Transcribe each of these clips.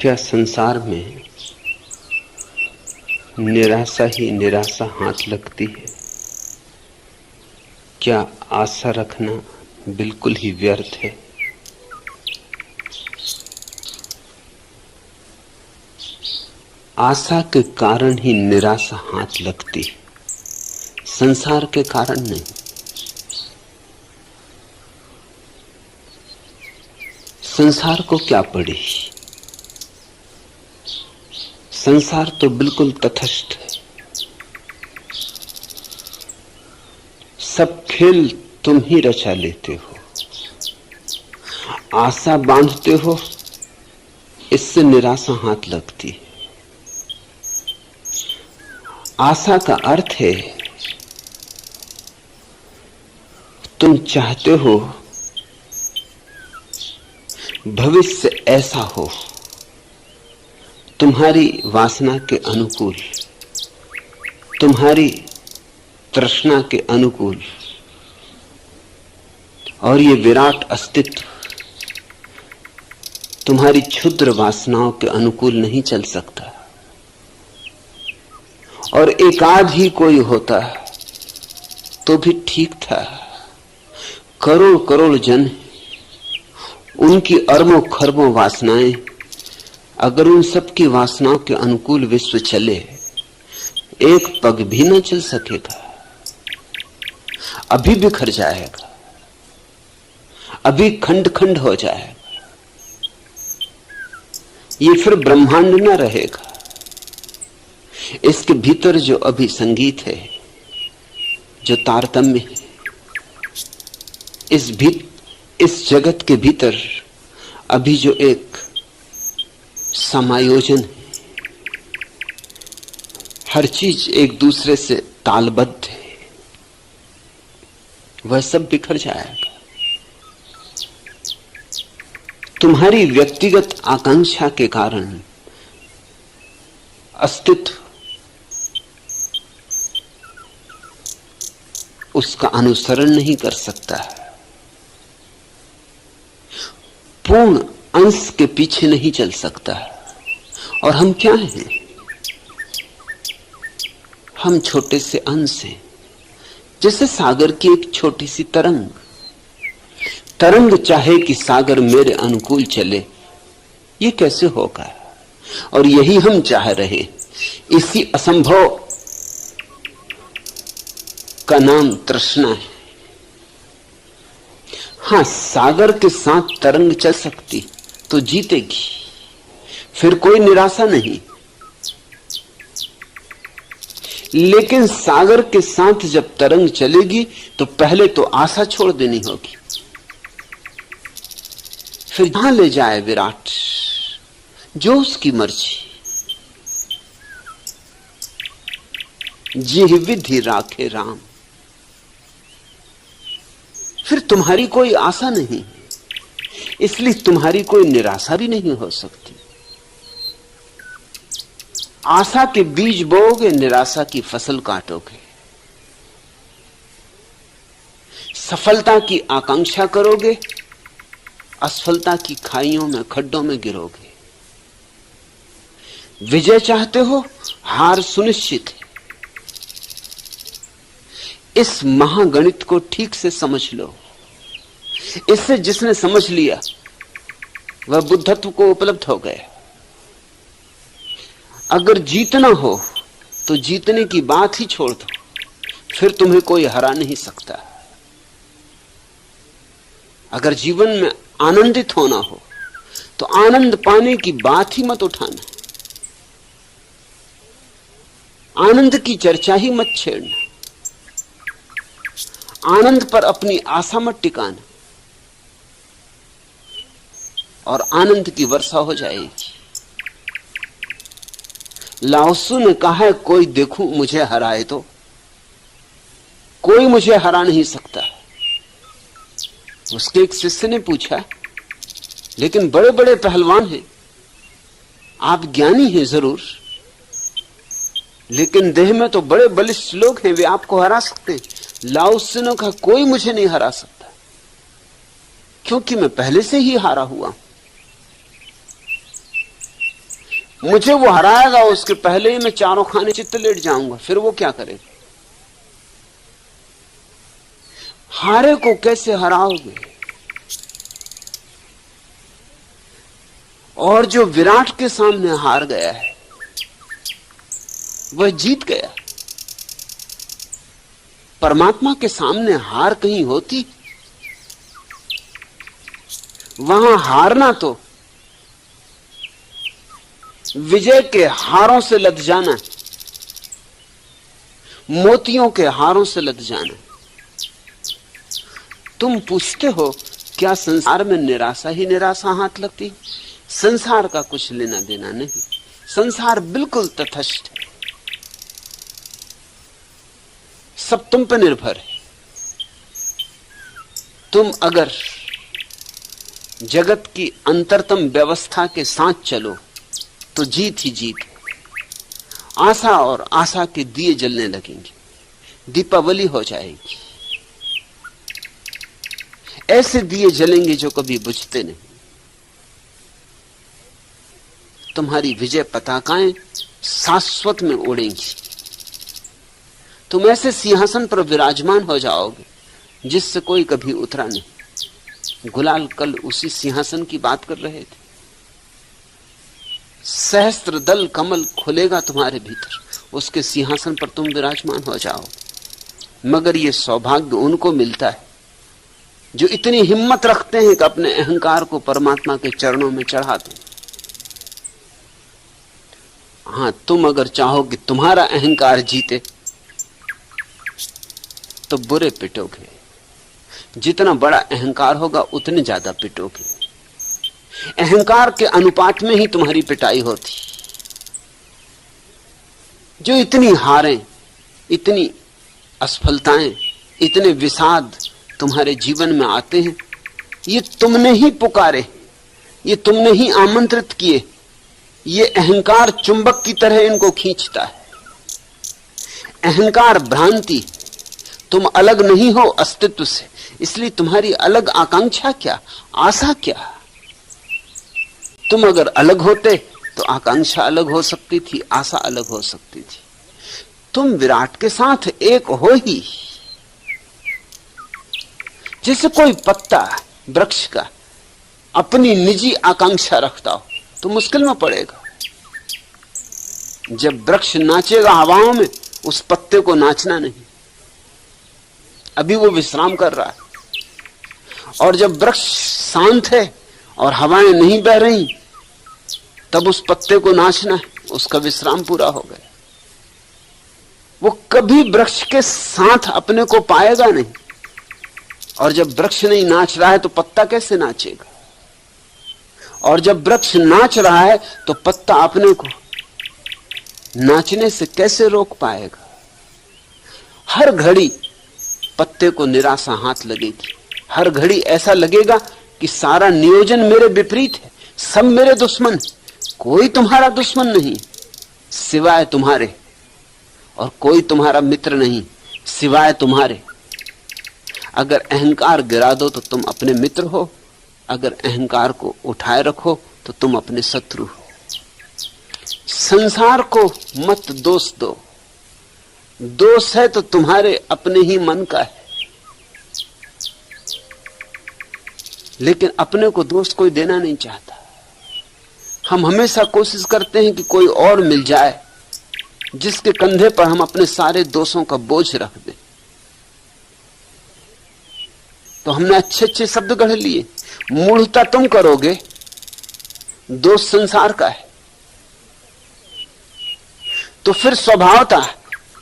क्या संसार में निराशा ही निराशा हाथ लगती है? क्या आशा रखना बिल्कुल ही व्यर्थ है? आशा के कारण ही निराशा हाथ लगती है, संसार के कारण नहीं। संसार को क्या पड़ी? संसार तो बिल्कुल तटस्थ है। सब खेल तुम ही रचा लेते हो। आशा बांधते हो, इससे निराशा हाथ लगती है। आशा का अर्थ है तुम चाहते हो भविष्य ऐसा हो, तुम्हारी वासना के अनुकूल, तुम्हारी तृष्णा के अनुकूल। और ये विराट अस्तित्व तुम्हारी क्षुद्र वासनाओं के अनुकूल नहीं चल सकता। और एकाध ही कोई होता तो भी ठीक था। करोड़ करोड़ जन, उनकी अरबों खरबों वासनाएं, अगर उन सब की वासनाओं के अनुकूल विश्व चले, एक पग भी न चल सकेगा। अभी बिखर जाएगा, अभी खंड खंड हो जाएगा। ये फिर ब्रह्मांड न रहेगा। इसके भीतर जो अभी संगीत है, जो तारतम्य है, इस जगत के भीतर अभी जो एक समायोजन है, हर चीज एक दूसरे से तालबद्ध है, वह सब बिखर जाएगा। तुम्हारी व्यक्तिगत आकांक्षा के कारण अस्तित्व उसका अनुसरण नहीं कर सकता है, पूर्ण अंश के पीछे नहीं चल सकता है। और हम क्या हैं? हम छोटे से अंश हैं, जैसे सागर की एक छोटी सी तरंग। तरंग चाहे कि सागर मेरे अनुकूल चले, ये कैसे होगा? और यही हम चाह रहे, इसी असंभव का नाम तृष्णा है। हां, सागर के साथ तरंग चल सकती तो जीतेगी, फिर कोई निराशा नहीं। लेकिन सागर के साथ जब तरंग चलेगी तो पहले तो आशा छोड़ देनी होगी। फिर जहां ले जाए विराट, जो उसकी मर्जी। जी विधि राखे राम। फिर तुम्हारी कोई आशा नहीं, इसलिए तुम्हारी कोई निराशा भी नहीं हो सकती। आशा के बीज बोओगे, निराशा की फसल काटोगे। सफलता की आकांक्षा करोगे, असफलता की खाइयों में, खड्डों में गिरोगे। विजय चाहते हो, हार सुनिश्चित है। इस महागणित को ठीक से समझ लो। इससे जिसने समझ लिया वह बुद्धत्व को उपलब्ध हो गया। अगर जीतना हो तो जीतने की बात ही छोड़ दो, फिर तुम्हें कोई हरा नहीं सकता। अगर जीवन में आनंदित होना हो तो आनंद पाने की बात ही मत उठाना, आनंद की चर्चा ही मत छेड़ना, आनंद पर अपनी आशा मत टिकाना, और आनंद की वर्षा हो जाएगी। लाओसू ने कहा है, कोई देखूं मुझे हराए तो। कोई मुझे हरा नहीं सकता। उसके एक शिष्य ने पूछा, लेकिन बड़े बड़े पहलवान हैं, आप ज्ञानी हैं जरूर, लेकिन देह में तो बड़े बलिष्ठ लोग हैं, वे आपको हरा सकते हैं। लाओसू ने कहा, कोई मुझे नहीं हरा सकता, क्योंकि मैं पहले से ही हारा हुआ। मुझे वो हराएगा, उसके पहले ही मैं चारों खाने चित्त लेट जाऊंगा, फिर वो क्या करेगा? हारे को कैसे हराओगे? और जो विराट के सामने हार गया है वह जीत गया। परमात्मा के सामने हार कहीं होती? वहां हारना तो विजय के हारों से लद जाना, मोतियों के हारों से लद जाना। तुम पूछते हो क्या संसार में निराशा ही निराशा हाथ लगती? संसार का कुछ लेना देना नहीं, संसार बिल्कुल तटस्थ है, सब तुम पर निर्भर है। तुम अगर जगत की अंतरतम व्यवस्था के साथ चलो तो जीत ही जीत है। आशा और आशा के दिए जलने लगेंगे, दीपावली हो जाएगी। ऐसे दिए जलेंगे जो कभी बुझते नहीं। तुम्हारी विजय पताकाएं शाश्वत में उड़ेंगी। तुम ऐसे सिंहासन पर विराजमान हो जाओगे जिससे कोई कभी उतरा नहीं। गुलाल कल उसी सिंहासन की बात कर रहे थे। सहस्त्र दल कमल खुलेगा तुम्हारे भीतर, उसके सिंहासन पर तुम विराजमान हो जाओ। मगर यह सौभाग्य उनको मिलता है जो इतनी हिम्मत रखते हैं कि अपने अहंकार को परमात्मा के चरणों में चढ़ा दें। हां, तुम अगर चाहो कि तुम्हारा अहंकार जीते तो बुरे पिटोगे। जितना बड़ा अहंकार होगा उतने ज्यादा पिटोगे। अहंकार के अनुपात में ही तुम्हारी पिटाई होती। जो इतनी हारें, इतनी असफलताएं, इतने विषाद तुम्हारे जीवन में आते हैं, ये तुमने ही पुकारे, ये तुमने ही आमंत्रित किए। ये अहंकार चुंबक की तरह इनको खींचता है। अहंकार भ्रांति, तुम अलग नहीं हो अस्तित्व से, इसलिए तुम्हारी अलग आकांक्षा क्या, आशा क्या? तुम अगर अलग होते तो आकांक्षा अलग हो सकती थी, आशा अलग हो सकती थी। तुम विराट के साथ एक हो ही। जैसे कोई पत्ता वृक्ष का अपनी निजी आकांक्षा रखता हो तो मुश्किल में पड़ेगा। जब वृक्ष नाचेगा हवाओं में, उस पत्ते को नाचना नहीं, अभी वो विश्राम कर रहा है। और जब वृक्ष शांत है और हवाएं नहीं बह रही, तब उस पत्ते को नाचना है, उसका विश्राम पूरा हो गया। वो कभी वृक्ष के साथ अपने को पाएगा नहीं। और जब वृक्ष नहीं नाच रहा है तो पत्ता कैसे नाचेगा? और जब वृक्ष नाच रहा है तो पत्ता अपने को नाचने से कैसे रोक पाएगा? हर घड़ी पत्ते को निराशा हाथ लगेगी। हर घड़ी ऐसा लगेगा कि सारा नियोजन मेरे विपरीत है, सब मेरे दुश्मन। कोई तुम्हारा दुश्मन नहीं सिवाय तुम्हारे, और कोई तुम्हारा मित्र नहीं सिवाय तुम्हारे। अगर अहंकार गिरा दो तो तुम अपने मित्र हो, अगर अहंकार को उठाए रखो तो तुम अपने शत्रु हो। संसार को मत दोष दो। दोष है तो तुम्हारे अपने ही मन का है, लेकिन अपने को दोष कोई देना नहीं चाहता। हम हमेशा कोशिश करते हैं कि कोई और मिल जाए जिसके कंधे पर हम अपने सारे दोषों का बोझ रख दें। तो हमने अच्छे अच्छे शब्द गढ़ लिए। मूढ़ता तुम करोगे, दोष संसार का है। तो फिर स्वभावतः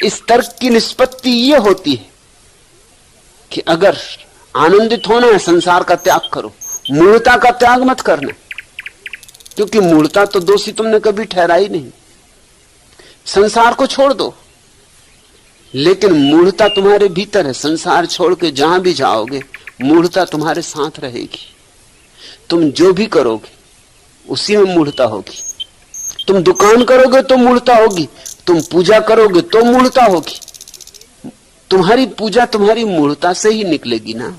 इस तर्क की निष्पत्ति यह होती है कि अगर आनंदित होना है संसार का त्याग करो, मूढ़ता का त्याग मत करना, क्योंकि मूढ़ता तो दोषी तुमने कभी ठहराई नहीं। संसार को छोड़ दो, लेकिन मूढ़ता तुम्हारे भीतर है। संसार छोड़ के जहां भी जाओगे मूढ़ता तुम्हारे साथ रहेगी। तुम जो भी करोगे उसी में मूढ़ता होगी। तुम दुकान करोगे तो मूढ़ता होगी, तुम पूजा करोगे तो मूढ़ता होगी। तुम्हारी पूजा तुम्हारी मूढ़ता से ही निकलेगी ना।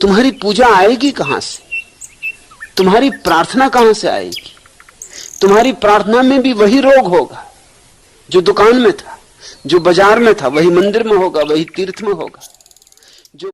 तुम्हारी पूजा आएगी कहां से? तुम्हारी प्रार्थना कहां से आएगी? तुम्हारी प्रार्थना में भी वही रोग होगा जो दुकान में था, जो बाजार में था, वही मंदिर में होगा, वही तीर्थ में होगा। जो